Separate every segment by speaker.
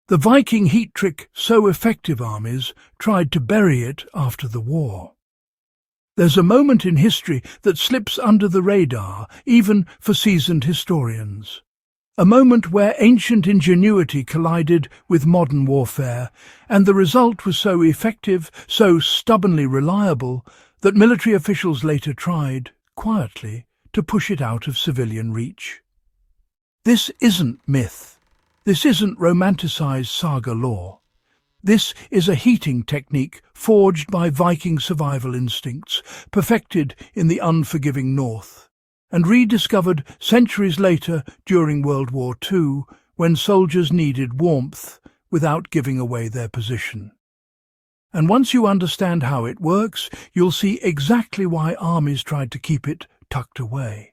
Speaker 1: The Viking heat trick, so effective armies tried to bury it after the war. There's a moment in history that slips under the radar, even for seasoned historians. A moment where ancient ingenuity collided with modern warfare, and the result was so effective, so stubbornly reliable, that military officials later tried, quietly, to push it out of civilian reach. This isn't myth. This isn't romanticized saga lore. This is a heating technique forged by Viking survival instincts, perfected in the unforgiving north, and rediscovered centuries later during World War II, when soldiers needed warmth without giving away their position. And once you understand how it works, you'll see exactly why armies tried to keep it tucked away.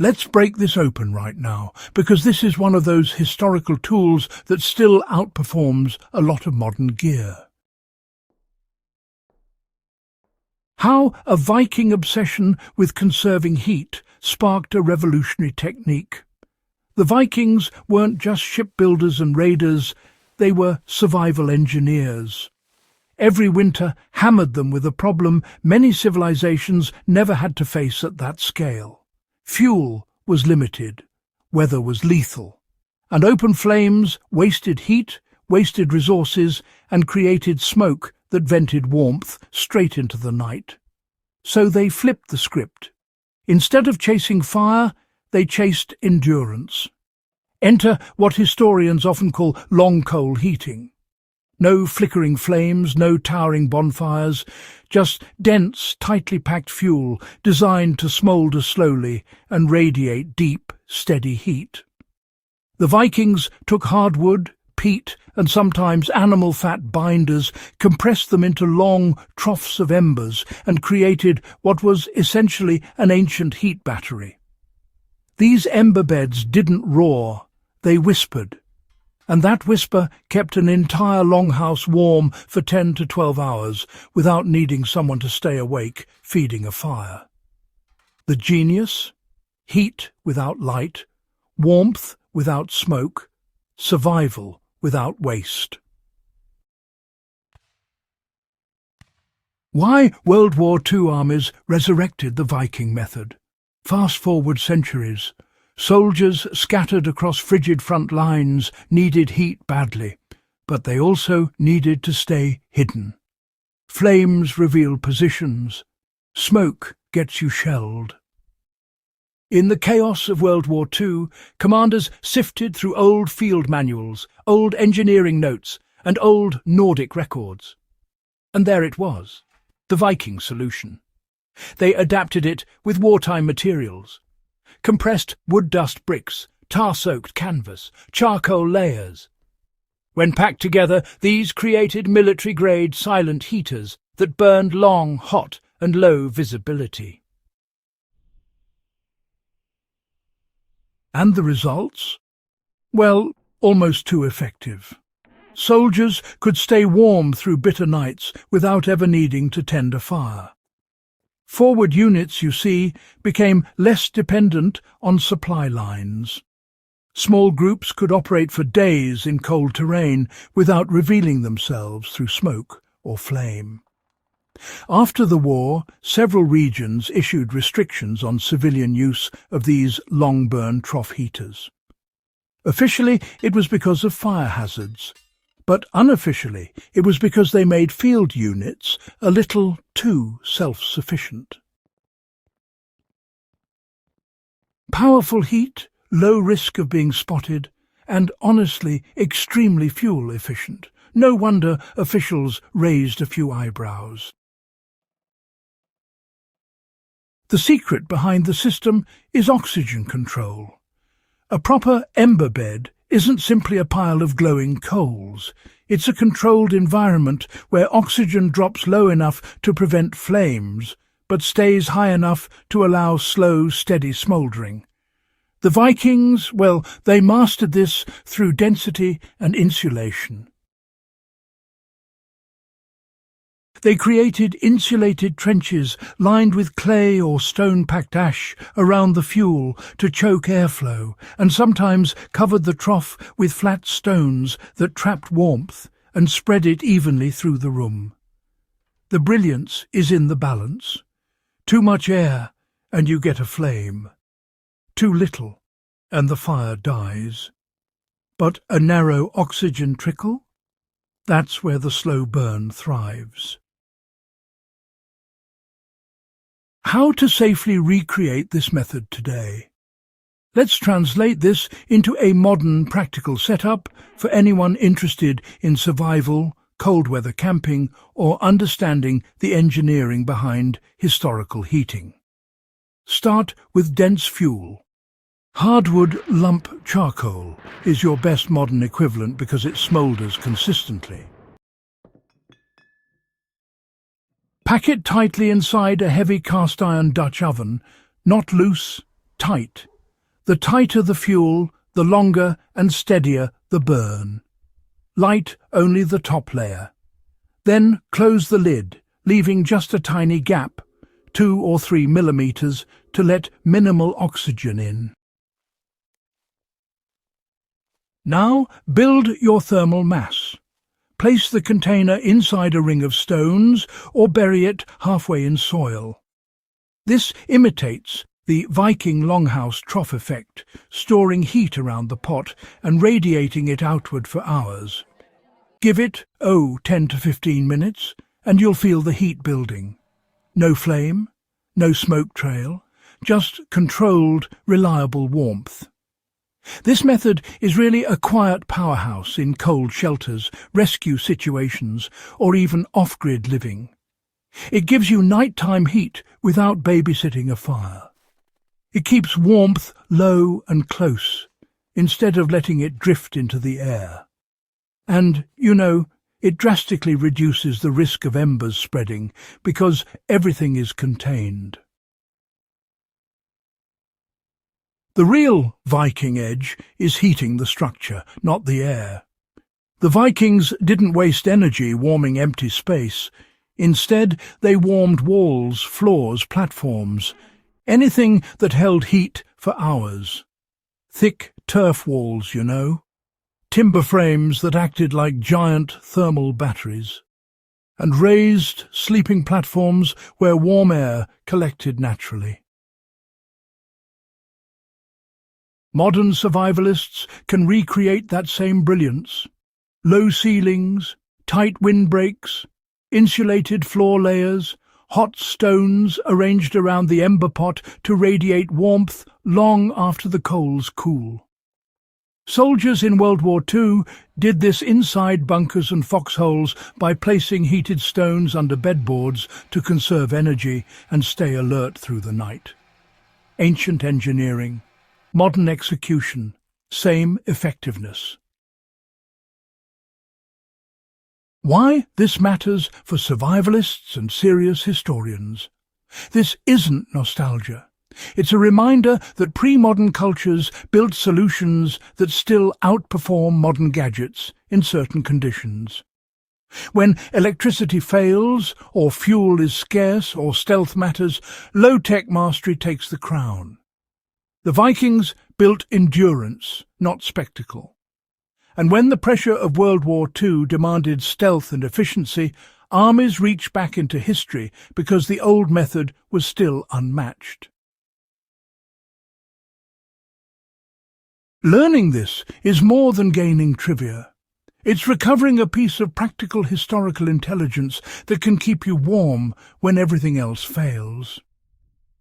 Speaker 1: Let's break this open right now, because this is one of those historical tools that still outperforms a lot of modern gear. How a Viking obsession with conserving heat sparked a revolutionary technique. The Vikings weren't just shipbuilders and raiders, they were survival engineers. Every winter hammered them with a problem many civilizations never had to face at that scale. Fuel was limited, weather was lethal, and open flames wasted heat, wasted resources, and created smoke that vented warmth straight into the night. So they flipped the script. Instead of chasing fire, they chased endurance. Enter what historians often call long coal heating. No flickering flames, no towering bonfires, just dense, tightly packed fuel designed to smoulder slowly and radiate deep, steady heat. The Vikings took hardwood, peat, and sometimes animal fat binders, compressed them into long troughs of embers, and created what was essentially an ancient heat battery. These ember beds didn't roar, they whispered. And that whisper kept an entire longhouse warm for 10 to 12 hours without needing someone to stay awake feeding a fire. The genius? Heat without light, warmth without smoke, survival without waste. Why World War II armies resurrected the Viking method. Fast forward centuries. Soldiers scattered across frigid front lines needed heat badly, but they also needed to stay hidden. Flames reveal positions. Smoke gets you shelled. In the chaos of World War II, commanders sifted through old field manuals, old engineering notes, and old Nordic records. And there it was, the Viking solution. They adapted it with wartime materials. Compressed wood dust bricks, tar-soaked canvas, charcoal layers. When packed together, these created military-grade silent heaters that burned long, hot, and low visibility. And the results? Well, almost too effective. Soldiers could stay warm through bitter nights without ever needing to tend a fire. Forward units, you see, became less dependent on supply lines. Small groups could operate for days in cold terrain without revealing themselves through smoke or flame. After the war, several regions issued restrictions on civilian use of these long-burn trough heaters. Officially, it was because of fire hazards, but unofficially, it was because they made field units a little too self-sufficient. Powerful heat, low risk of being spotted, and honestly extremely fuel efficient. No wonder officials raised a few eyebrows. The secret behind the system is oxygen control. A proper ember bed isn't simply a pile of glowing coals. It's a controlled environment where oxygen drops low enough to prevent flames, but stays high enough to allow slow, steady smouldering. The Vikings, well, they mastered this through density and insulation. They created insulated trenches lined with clay or stone-packed ash around the fuel to choke airflow, and sometimes covered the trough with flat stones that trapped warmth and spread it evenly through the room. The brilliance is in the balance. Too much air, and you get a flame. Too little, and the fire dies. But a narrow oxygen trickle? That's where the slow burn thrives. How to safely recreate this method today? Let's translate this into a modern practical setup for anyone interested in survival, cold weather camping, or understanding the engineering behind historical heating. Start with dense fuel. Hardwood lump charcoal is your best modern equivalent because it smoulders consistently. Pack it tightly inside a heavy cast-iron Dutch oven, not loose, tight. The tighter the fuel, the longer and steadier the burn. Light only the top layer. Then close the lid, leaving just a tiny gap, 2 or 3 millimeters, to let minimal oxygen in. Now build your thermal mass. Place the container inside a ring of stones or bury it halfway in soil. This imitates the Viking longhouse trough effect, storing heat around the pot and radiating it outward for hours. Give it, 10 to 15 minutes, and you'll feel the heat building. No flame, no smoke trail, just controlled, reliable warmth. This method is really a quiet powerhouse in cold shelters, rescue situations, or even off-grid living. It gives you nighttime heat without babysitting a fire. It keeps warmth low and close, instead of letting it drift into the air. And, it drastically reduces the risk of embers spreading because everything is contained. The real Viking edge is heating the structure, not the air. The Vikings didn't waste energy warming empty space. Instead, they warmed walls, floors, platforms, anything that held heat for hours. Thick turf walls, timber frames that acted like giant thermal batteries, and raised sleeping platforms where warm air collected naturally. Modern survivalists can recreate that same brilliance. Low ceilings, tight windbreaks, insulated floor layers, hot stones arranged around the ember pot to radiate warmth long after the coals cool. Soldiers in World War II did this inside bunkers and foxholes by placing heated stones under bedboards to conserve energy and stay alert through the night. Ancient engineering, modern execution, same effectiveness. Why this matters for survivalists and serious historians. This isn't nostalgia. It's a reminder that pre-modern cultures built solutions that still outperform modern gadgets in certain conditions. When electricity fails, or fuel is scarce, or stealth matters, low-tech mastery takes the crown. The Vikings built endurance, not spectacle. And when the pressure of World War II demanded stealth and efficiency, armies reached back into history because the old method was still unmatched. Learning this is more than gaining trivia. It's recovering a piece of practical historical intelligence that can keep you warm when everything else fails.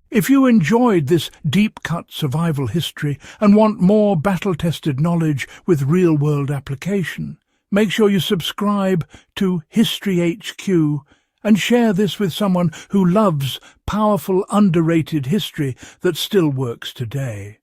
Speaker 1: If you enjoyed this deep-cut survival history and want more battle-tested knowledge with real-world application, make sure you subscribe to HistoryHQ and share this with someone who loves powerful, underrated history that still works today.